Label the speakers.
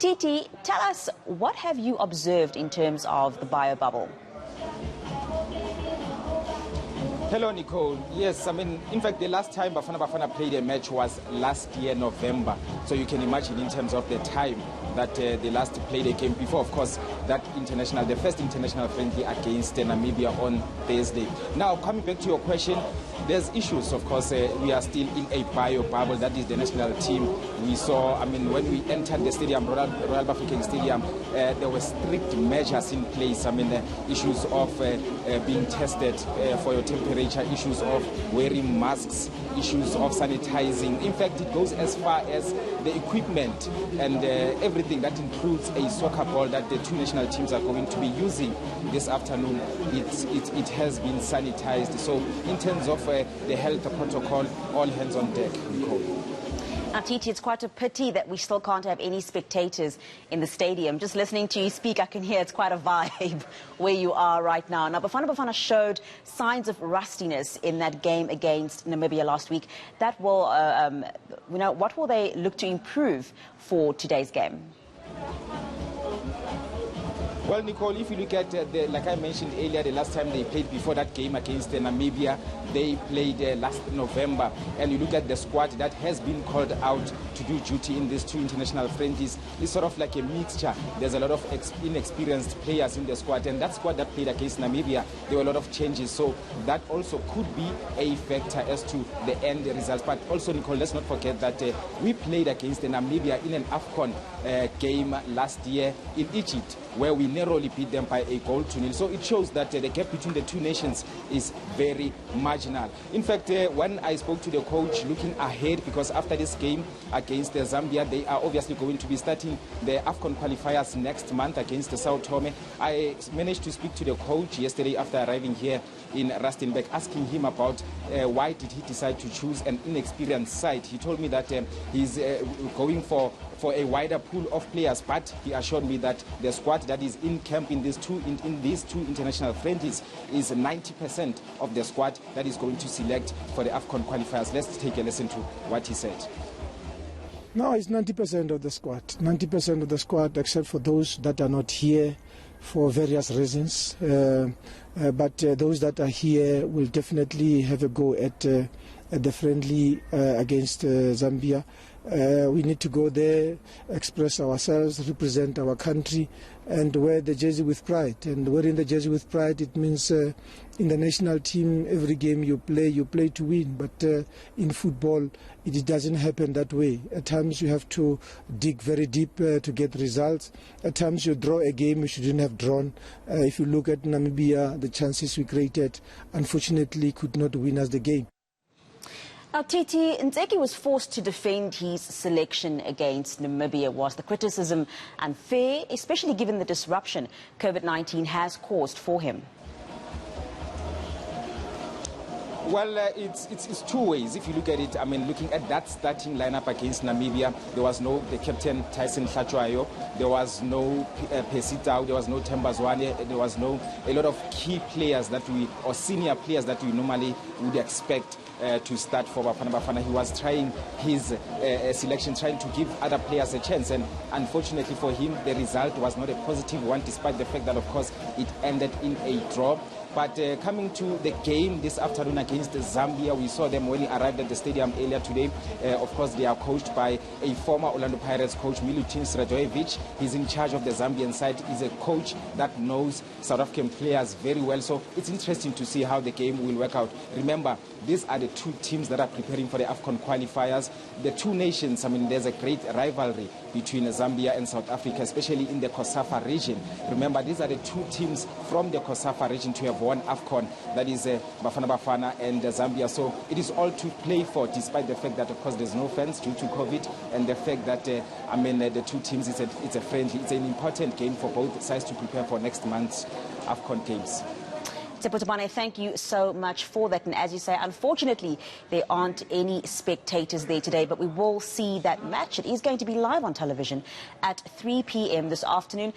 Speaker 1: Titi, tell us, what have you observed in terms of the bio bubble?
Speaker 2: Hello, Nicole. Yes, in fact, the last time Bafana Bafana played a match was last year, November. So you can imagine in terms of the time that they last played a game before, of course, the first international friendly against Namibia on Thursday. Now, coming back to your question, there's issues, of course. We are still in a bio bubble. That is the national team. We saw, when we entered the stadium, Royal Bafokeng Stadium, there were strict measures in place. Issues of being tested for your temperature, issues of wearing masks, issues of sanitizing. In fact, it goes as far as the equipment and everything that includes a soccer ball that the two national teams are going to be using this afternoon. It has been sanitized. So in terms of the health protocol, all hands on deck, Nicole.
Speaker 1: Now, Titi, it's quite a pity that we still can't have any spectators in the stadium. Just listening to you speak, I can hear it's quite a vibe where you are right now. Now, Bafana Bafana showed signs of rustiness in that game against Namibia last week. That will, what will they look to improve for today's game?
Speaker 2: Well, Nicole, if you look at, like I mentioned earlier, the last time they played before that game against Namibia, they played last November. And you look at the squad that has been called out to do duty in these two international friendlies. It's sort of like a mixture. There's a lot of inexperienced players in the squad. And that squad that played against Namibia, there were a lot of changes. So that also could be a factor as to the end results. But also, Nicole, let's not forget that we played against Namibia in an AFCON game last year in Egypt, where we narrowly beat them by 1-0. So it shows that the gap between the two nations is very marginal. In fact, when I spoke to the coach looking ahead, because after this game against Zambia, they are obviously going to be starting the AFCON qualifiers next month against Sao Tome. I managed to speak to the coach yesterday after arriving here in Rustenburg, asking him about why did he decide to choose an inexperienced side. He told me that he's going for a wider pool of players, but he assured me that the squad that is in camp in these two international friendlies is 90% of the squad that is going to select for the AFCON qualifiers. Let's take a listen to what he said.
Speaker 3: No, it's 90% of the squad. 90% of the squad, except for those that are not here for various reasons. But those that are here will definitely have a go at the friendly against Zambia. We need to go there, express ourselves, represent our country, and wear the jersey with pride. And wearing the jersey with pride, it means in the national team, every game you play to win. But in football, it doesn't happen that way. At times you have to dig very deep to get results. At times you draw a game you shouldn't have drawn. If you look at Namibia, the chances we created, unfortunately, could not win us the game.
Speaker 1: Now, Titi, eNCA was forced to defend his selection against Namibia. Was the criticism unfair, especially given the disruption COVID-19 has caused for him?
Speaker 2: Well, it's two ways. If you look at it, looking at that starting lineup against Namibia, there was no the captain Tyson Hlatshwayo, there was no Pesitao, there was no Tembazwane, there was no a lot of key players or senior players that we normally would expect to start for Bafana Bafana. He was trying his selection, trying to give other players a chance, and unfortunately for him, the result was not a positive one, despite the fact that, of course, it ended in a draw. But coming to the game this afternoon against Zambia, we saw them when he arrived at the stadium earlier today. Of course, they are coached by a former Orlando Pirates coach, Milutin Sredojevic. He's in charge of the Zambian side. He's a coach that knows South African players very well. So it's interesting to see how the game will work out. Remember, these are the two teams that are preparing for the AFCON qualifiers. The two nations, there's a great rivalry between Zambia and South Africa, especially in the COSAFA region. Remember, these are the two teams from the COSAFA region to have won AFCON, that is Bafana Bafana and Zambia. So it is all to play for, despite the fact that, of course, there's no fans due to COVID, and the fact that, the two teams, it's a friendly, it's an important game for both sides to prepare for next month's AFCON games.
Speaker 1: Tshepo Thobane, thank you so much for that. And as you say, unfortunately, there aren't any spectators there today, but we will see that match. It is going to be live on television at 3 p.m. this afternoon.